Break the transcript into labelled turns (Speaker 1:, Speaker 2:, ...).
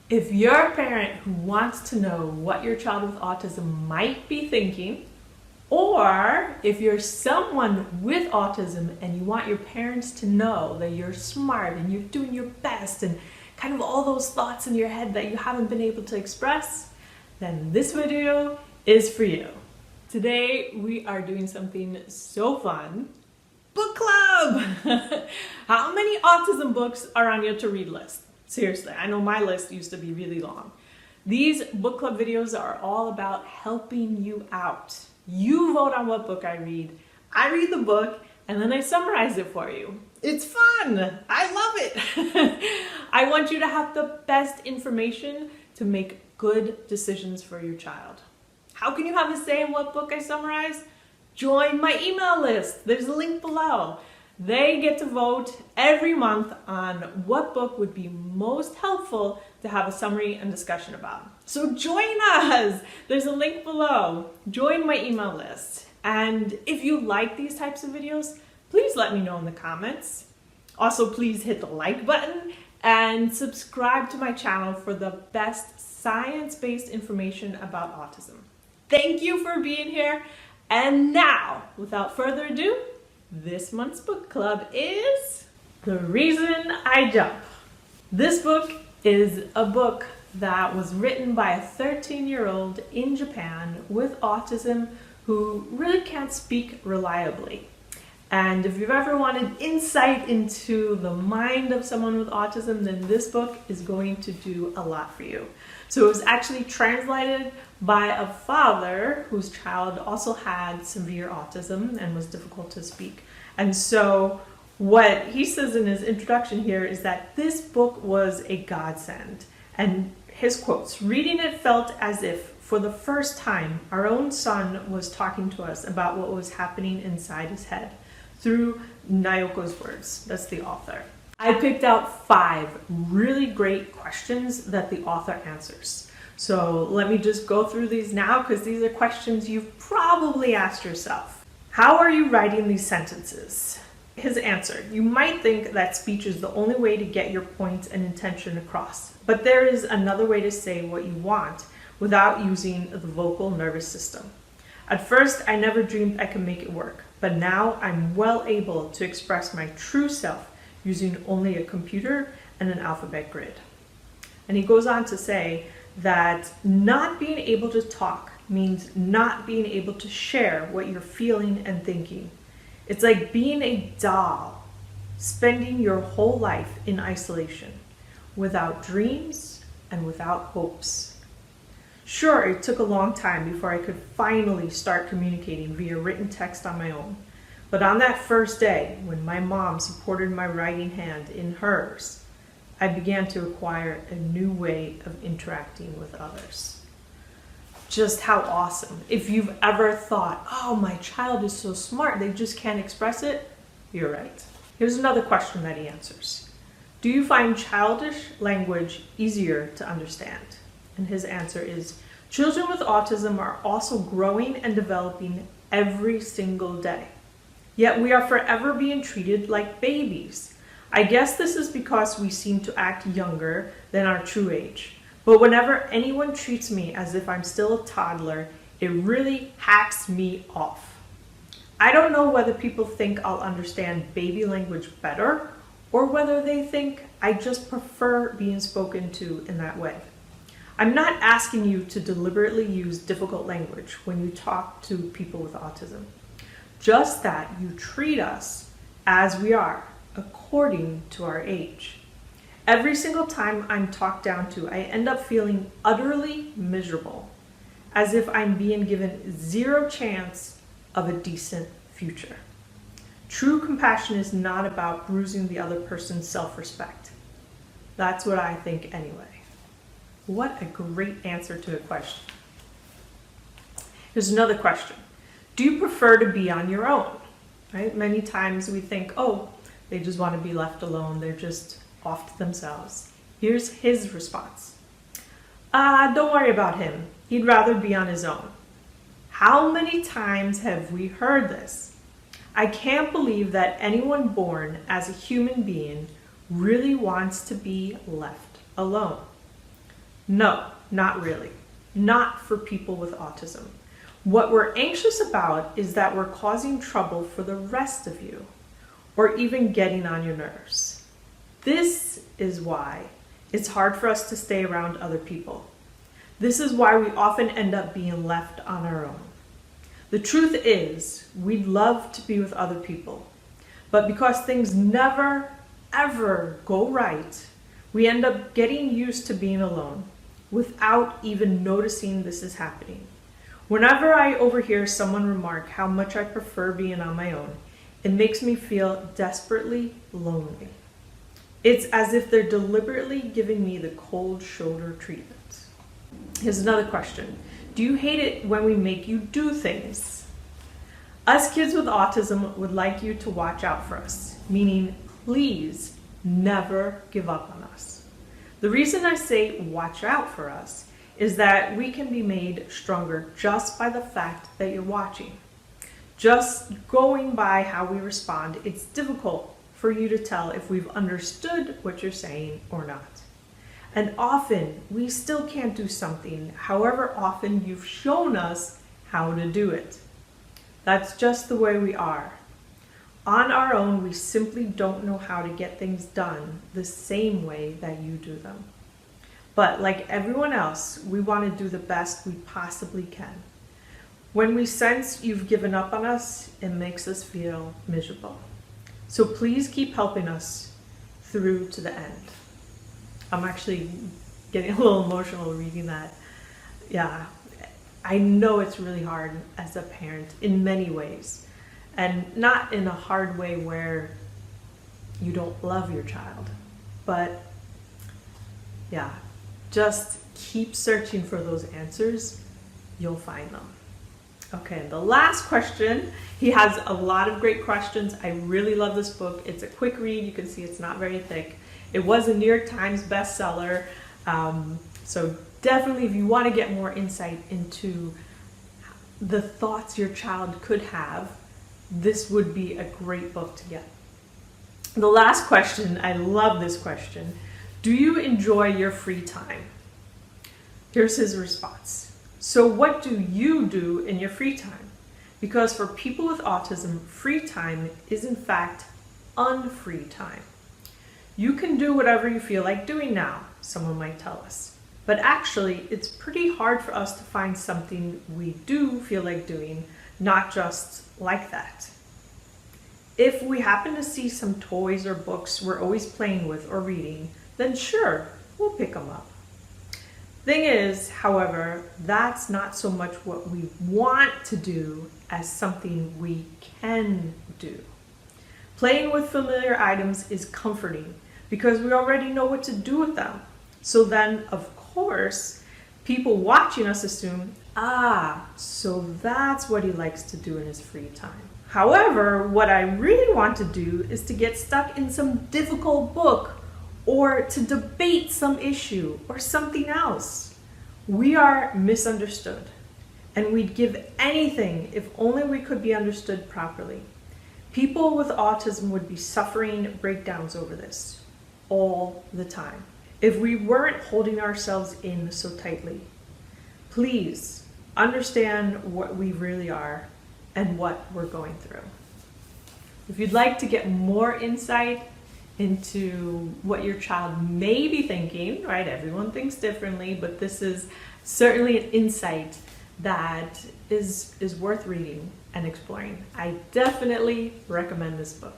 Speaker 1: If you're a parent who wants to know what your child with autism might be thinking, or if you're someone with autism and you want your parents to know that you're smart and you're doing your best and kind of all those thoughts in your head that you haven't been able to express, then this video is for you. Today we are doing something so fun. Book club! How many autism books are on your to-read list? Seriously, I know my list used to be really long. These book club videos are all about helping you out. You vote on what book I read the book, and then I summarize it for you. It's fun! I love it! I want you to have the best information to make good decisions for your child. How can you have a say in what book I summarize? Join my email list. There's a link below. They get to vote every month on what book would be most helpful to have a summary and discussion about. So join us! There's a link below. Join my email list. And if you like these types of videos, please let me know in the comments. Also, please hit the like button and subscribe to my channel for the best science-based information about autism. Thank you for being here. And now, without further ado, this month's book club is The Reason I Jump. This book is a book that was written by a 13-year-old in Japan with autism who really can't speak reliably. And if you've ever wanted insight into the mind of someone with autism, then this book is going to do a lot for you. So it was actually translated by a father whose child also had severe autism and was difficult to speak. And so what he says in his introduction here is that this book was a godsend. And his quotes, "Reading it felt as if, for the first time, our own son was talking to us about what was happening inside his head," through Naoko's words. That's the author. I picked out 5 really great questions that the author answers. So let me just go through these now because these are questions you've probably asked yourself. How are you writing these sentences? His answer: you might think that speech is the only way to get your point and intention across, but there is another way to say what you want without using the vocal nervous system. At first, I never dreamed I could make it work, but now I'm well able to express my true self using only a computer and an alphabet grid. And he goes on to say that not being able to talk means not being able to share what you're feeling and thinking. It's like being a doll, spending your whole life in isolation, without dreams and without hopes. Sure, it took a long time before I could finally start communicating via written text on my own. But on that first day, when my mom supported my writing hand in hers, I began to acquire a new way of interacting with others. Just how awesome. If you've ever thought, oh, my child is so smart, they just can't express it, you're right. Here's another question that he answers. Do you find childish language easier to understand? And his answer is, children with autism are also growing and developing every single day. Yet we are forever being treated like babies. I guess this is because we seem to act younger than our true age. But whenever anyone treats me as if I'm still a toddler, it really hacks me off. I don't know whether people think I'll understand baby language better or whether they think I just prefer being spoken to in that way. I'm not asking you to deliberately use difficult language when you talk to people with autism. Just that you treat us as we are, according to our age. Every single time I'm talked down to, I end up feeling utterly miserable, as if I'm being given zero chance of a decent future. True compassion is not about bruising the other person's self-respect. That's what I think anyway. What a great answer to a question. Here's another question. Do you prefer to be on your own? Right? Many times we think, oh, they just want to be left alone. They're just off to themselves. Here's his response. Don't worry about him. He'd rather be on his own. How many times have we heard this? I can't believe that anyone born as a human being really wants to be left alone. No, not really. Not for people with autism. What we're anxious about is that we're causing trouble for the rest of you, or even getting on your nerves. This is why it's hard for us to stay around other people. This is why we often end up being left on our own. The truth is, we'd love to be with other people, but because things never, ever go right, we end up getting used to being alone without even noticing this is happening. Whenever I overhear someone remark how much I prefer being on my own, it makes me feel desperately lonely. It's as if they're deliberately giving me the cold shoulder treatment. Here's another question. Do you hate it when we make you do things? Us kids with autism would like you to watch out for us, meaning please never give up on us. The reason I say watch out for us is that we can be made stronger just by the fact that you're watching. Just going by how we respond, it's difficult for you to tell if we've understood what you're saying or not. And often we still can't do something, however often you've shown us how to do it. That's just the way we are. On our own, we simply don't know how to get things done the same way that you do them. But like everyone else, we want to do the best we possibly can. When we sense you've given up on us, it makes us feel miserable. So please keep helping us through to the end. I'm actually getting a little emotional reading that. Yeah, I know it's really hard as a parent in many ways, and not in a hard way where you don't love your child, but yeah, just keep searching for those answers. You'll find them. Okay, and the last question, he has a lot of great questions. I really love this book. It's a quick read. You can see it's not very thick. It was a New York Times bestseller. So definitely if you want to get more insight into the thoughts your child could have, this would be a great book to get. The last question, I love this question. Do you enjoy your free time? Here's his response. So what do you do in your free time? Because for people with autism, free time is in fact unfree time. You can do whatever you feel like doing now, someone might tell us. But actually, it's pretty hard for us to find something we do feel like doing, not just like that. If we happen to see some toys or books we're always playing with or reading, then sure, we'll pick them up. Thing is, however, that's not so much what we want to do as something we can do. Playing with familiar items is comforting because we already know what to do with them. So then, of course, people watching us assume, so that's what he likes to do in his free time. However, what I really want to do is to get stuck in some difficult book or to debate some issue or something else. We are misunderstood, and we'd give anything if only we could be understood properly. People with autism would be suffering breakdowns over this all the time if we weren't holding ourselves in so tightly. Please understand what we really are and what we're going through. If you'd like to get more insight into what your child may be thinking, right? Everyone thinks differently, but this is certainly an insight that is worth reading and exploring. I definitely recommend this book.